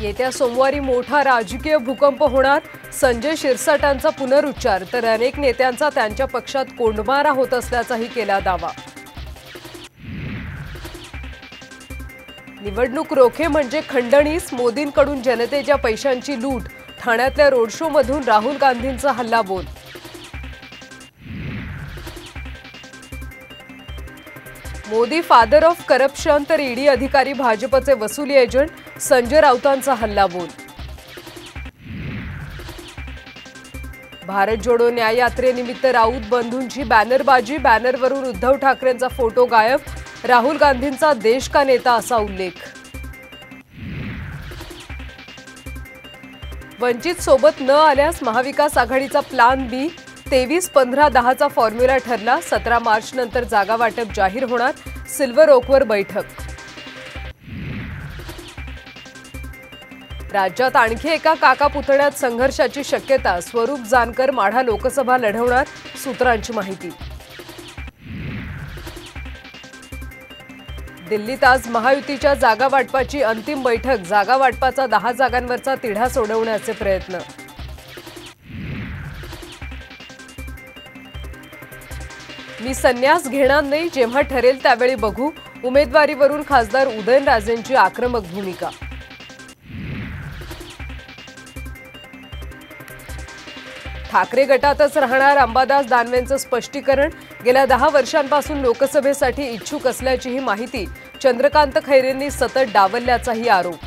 येत्या सोमवारी मोठा राजकीय भूकंप होणार. संजय शिरसाटांचा पुनरुच्चार तर अनेक नेत्यांचा त्यांच्या पक्षात कोंडमारा होत असल्याचाही केला दावा. निवडणूक रोखे म्हणजे खंडणीस. मोदींकडून जनतेच्या पैशांची लूट. ठाण्यातल्या रोड शो मधून राहुल गांधींचा हल्लाबोल. मोदी फादर ऑफ करप्शन तर ईडी अधिकारी भाजपचे वसुली एजंट. संजय राऊतांचा हल्लाबोल. भारत जोडो न्याय यात्रेनिमित्त राऊत बंधूंची बॅनरबाजी. बॅनरवरून उद्धव ठाकरेंचा फोटो गायब. राहुल गांधींचा देश का नेता असा उल्लेख. वंचित सोबत न आल्यास महाविकास आघाडीचा प्लान बी. 23-15-10चा फॉर्म्युला ठरला. 17 मार्च नंतर जागा वाटप जाहीर होणार. सिल्वर ओकवर बैठक. राज्यात आणखी एका काका पुतण्यात संघर्षाची शक्यता. स्वरूप जानकर माढा लोकसभा लढवणार. सूत्रांची माहिती. दिल्लीत आज महायुतीच्या जागा वाटपाची अंतिम बैठक. जागा वाटपाचा 10 जागांवरचा तिढा सोडवण्याचे प्रयत्न. मी संन्यास घेणार नाही. जेव्हा ठरेल त्यावेळी बघू. उमेदवारीवरून खासदार उदयनराजेंची आक्रमक भूमिका. ठाकरे गटातच राहणार. अंबादास दानवेंचं स्पष्टीकरण. गेल्या 10 वर्षांपासून लोकसभेसाठी इच्छुक असल्याचीही माहिती. चंद्रकांत खैरेंनी सतत डावलल्याचाही आरोप.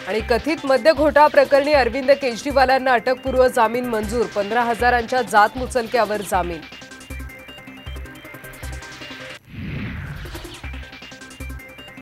आणि कथित मद्य घोटाळा प्रकरणी अरविंद केजरीवालांना अटकपूर्व जामीन मंजूर. 15,000च्या जात मुचलक्यावर जामीन.